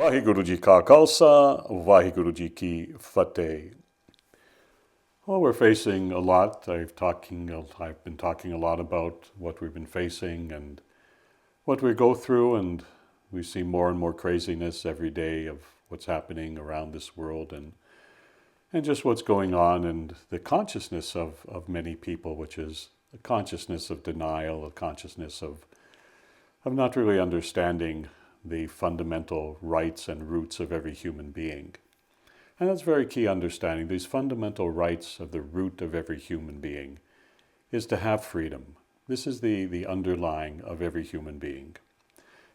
Vaheguru Ji Ka Khalsa, Vaheguru Ji Ki Fateh. Well, we're facing a lot. I've been talking a lot about what we've been facing and what we go through, and we see more and more craziness every day of what's happening around this world and just what's going on, and the consciousness of many people, which is a consciousness of denial, a consciousness of not really understanding the fundamental rights and roots of every human being. And that's very key understanding. These fundamental rights of the root of every human being is to have freedom. This is the underlying of every human being,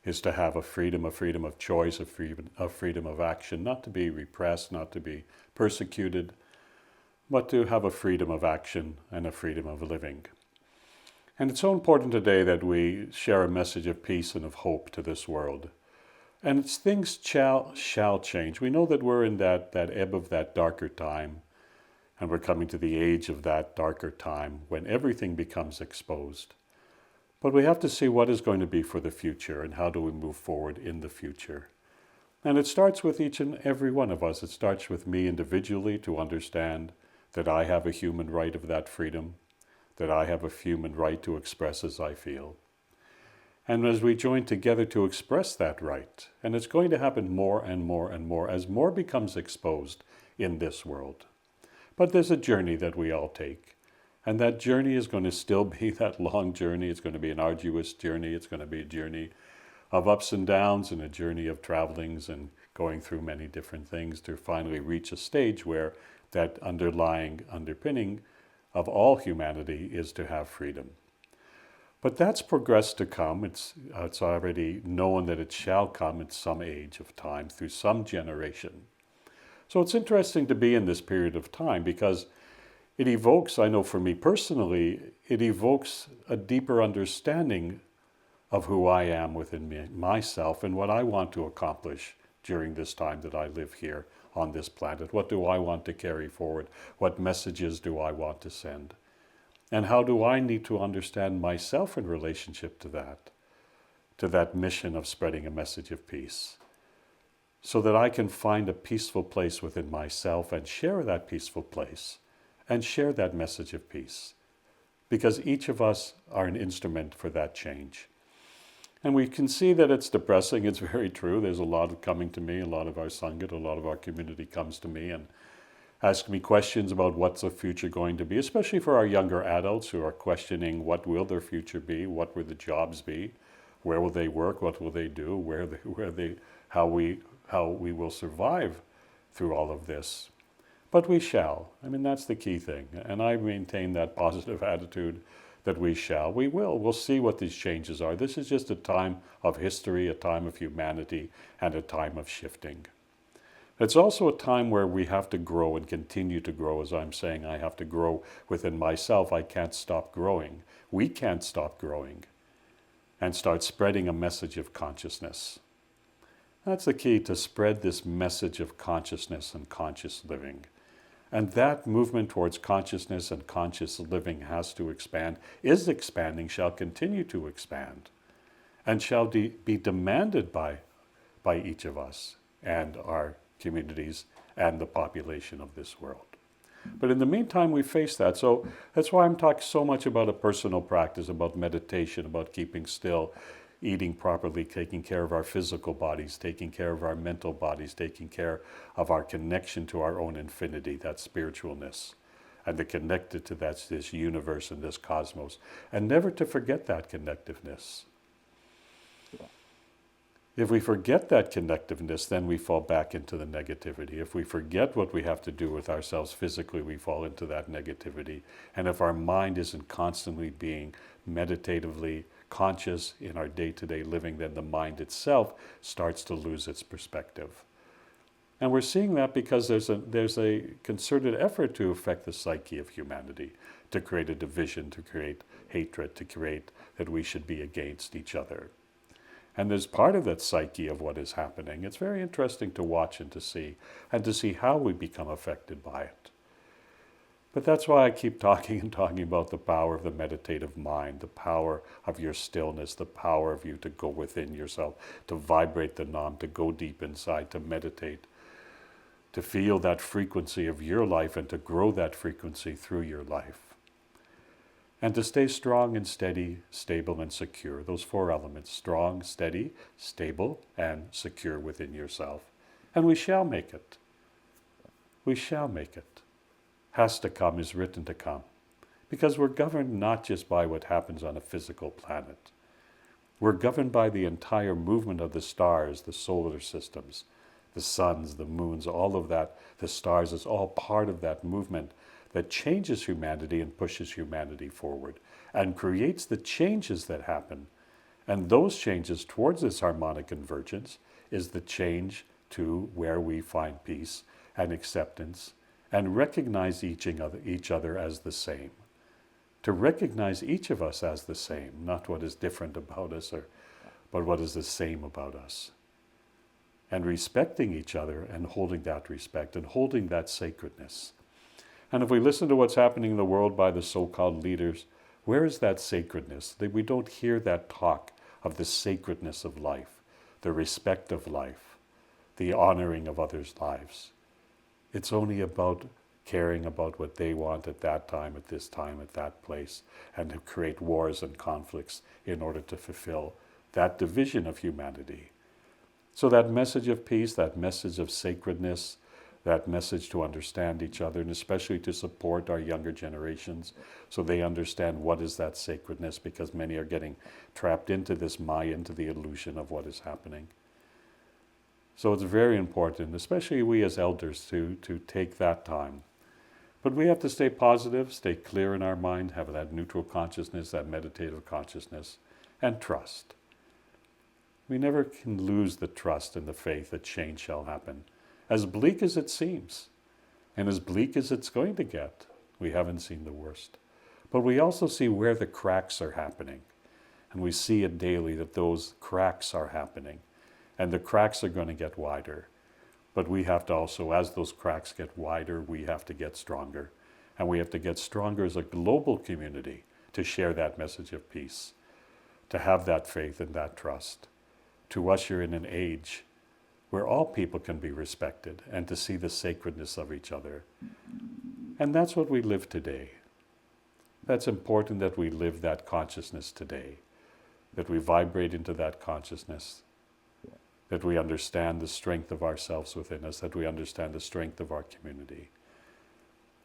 is to have a freedom of choice, a freedom of action, not to be repressed, not to be persecuted, but to have a freedom of action and a freedom of living. And it's so important today that we share a message of peace and of hope to this world. And things shall change. We know that we're in that ebb of that darker time, and we're coming to the age of that darker time when everything becomes exposed. But we have to see what is going to be for the future and how do we move forward in the future. And it starts with each and every one of us. It starts with me individually to understand that I have a human right of that freedom, that I have a human right to express as I feel. And as we join together to express that right, and it's going to happen more and more and more as more becomes exposed in this world. But there's a journey that we all take. And that journey is going to still be that long journey. It's going to be an arduous journey. It's going to be a journey of ups and downs and a journey of travelings and going through many different things to finally reach a stage where that underpinning of all humanity is to have freedom. But that's progress to come. It's already known that it shall come at some age of time through some generation. So it's interesting to be in this period of time because it evokes, I know for me personally, it evokes a deeper understanding of who I am within myself and what I want to accomplish during this time that I live here on this planet. What do I want to carry forward? What messages do I want to send? And how do I need to understand myself in relationship to that mission of spreading a message of peace, so that I can find a peaceful place within myself and share that peaceful place and share that message of peace. Because each of us are an instrument for that change. And we can see that it's depressing, it's very true. There's a lot of coming to me, a lot of our Sangha, a lot of our community comes to me and ask me questions about what's the future going to be, especially for our younger adults who are questioning what will their future be, what will the jobs be, where will they work, what will they do, how we will survive through all of this. But we shall. I mean, that's the key thing. And I maintain that positive attitude that we shall. We will. We'll see what these changes are. This is just a time of history, a time of humanity, and a time of shifting. It's also a time where we have to grow and continue to grow. As I'm saying, I have to grow within myself. I can't stop growing. We can't stop growing and start spreading a message of consciousness. That's the key, to spread this message of consciousness and conscious living. And that movement towards consciousness and conscious living has to expand, is expanding, shall continue to expand, and shall be demanded by each of us and our communities and the population of this world. But in the meantime, we face that. So that's why I'm talking so much about a personal practice, about meditation, about keeping still, eating properly, taking care of our physical bodies, taking care of our mental bodies, taking care of our connection to our own infinity, that spiritualness, and the connected to this universe and this cosmos, and never to forget that connectiveness. If we forget that connectiveness, then we fall back into the negativity. If we forget what we have to do with ourselves physically, we fall into that negativity. And if our mind isn't constantly being meditatively conscious in our day-to-day living, then the mind itself starts to lose its perspective. And we're seeing that because there's a concerted effort to affect the psyche of humanity, to create a division, to create hatred, to create that we should be against each other. And there's part of that psyche of what is happening. It's very interesting to watch and to see how we become affected by it. But that's why I keep talking and talking about the power of the meditative mind, the power of your stillness, the power of you to go within yourself, to vibrate the Nam, to go deep inside, to meditate, to feel that frequency of your life and to grow that frequency through your life. And to stay strong and steady, stable and secure. Those four elements: strong, steady, stable, and secure within yourself. And we shall make it. We shall make it. Has to come, is written to come. Because we're governed not just by what happens on a physical planet. We're governed by the entire movement of the stars, the solar systems, the suns, the moons, all of that. The stars is all part of that movement that changes humanity and pushes humanity forward and creates the changes that happen. And those changes towards this harmonic convergence is the change to where we find peace and acceptance and recognize each other as the same. To recognize each of us as the same, not what is different about us, but what is the same about us. And respecting each other and holding that respect and holding that sacredness. And if we listen to what's happening in the world by the so-called leaders, where is that sacredness? We don't hear that talk of the sacredness of life, the respect of life, the honoring of others' lives. It's only about caring about what they want at that time, at this time, at that place, and to create wars and conflicts in order to fulfill that division of humanity. So that message of peace, that message of sacredness, that message to understand each other, and especially to support our younger generations so they understand what is that sacredness, because many are getting trapped into this Maya, into the illusion of what is happening. So it's very important, especially we as elders, to take that time. But we have to stay positive, stay clear in our mind, have that neutral consciousness, that meditative consciousness, and trust. We never can lose the trust and the faith that change shall happen. As bleak as it seems, and as bleak as it's going to get, we haven't seen the worst. But we also see where the cracks are happening. And we see it daily that those cracks are happening. And the cracks are going to get wider. But we have to also, as those cracks get wider, we have to get stronger. And we have to get stronger as a global community to share that message of peace, to have that faith and that trust, to usher in an age where all people can be respected and to see the sacredness of each other. And that's what we live today. That's important that we live that consciousness today, that we vibrate into that consciousness, that we understand the strength of ourselves within us, that we understand the strength of our community.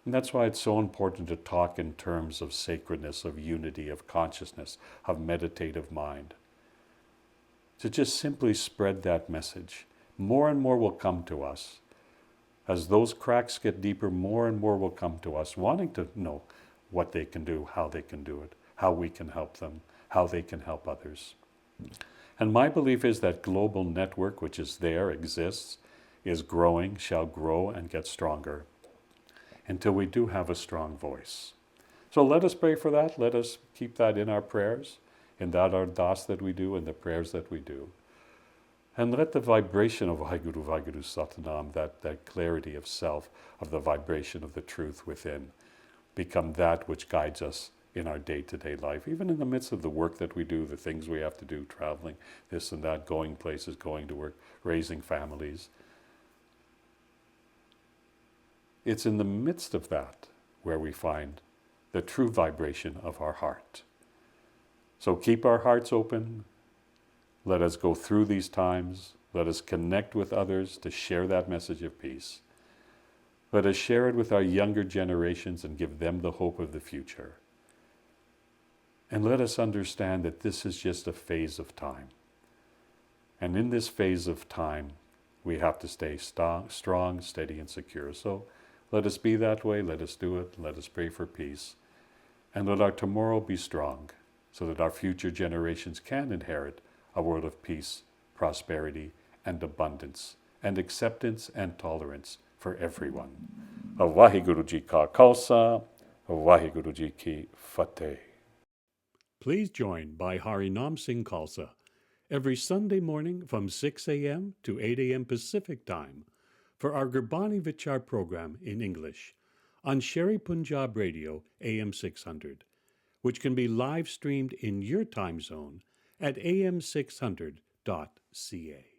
And that's why it's so important to talk in terms of sacredness, of unity, of consciousness, of meditative mind. To just simply spread that message. More and more will come to us. As those cracks get deeper, more and more will come to us, wanting to know what they can do, how they can do it, how we can help them, how they can help others. And my belief is that global network, which is there, exists, is growing, shall grow and get stronger until we do have a strong voice. So let us pray for that. Let us keep that in our prayers, in that ardas that we do, in the prayers that we do. And let the vibration of Vaheguru, Vaheguru Satanam, that clarity of self, of the vibration of the truth within, become that which guides us in our day-to-day life, even in the midst of the work that we do, the things we have to do, traveling, this and that, going places, going to work, raising families. It's in the midst of that where we find the true vibration of our heart. So keep our hearts open. Let us go through these times. Let us connect with others to share that message of peace. Let us share it with our younger generations and give them the hope of the future. And let us understand that this is just a phase of time. And in this phase of time, we have to stay strong, steady, and secure. So let us be that way. Let us do it. Let us pray for peace. And let our tomorrow be strong so that our future generations can inherit a world of peace, prosperity, and abundance, and acceptance and tolerance for everyone. Vaheguru Ji Ka Khalsa, Vaheguru Ji Ki Fateh. Please join Bhai Harinam Singh Khalsa every Sunday morning from 6 a.m. to 8 a.m. Pacific Time for our Gurbani Vichar program in English on Sherry Punjab Radio AM 600, which can be live streamed in your time zone at am600.ca.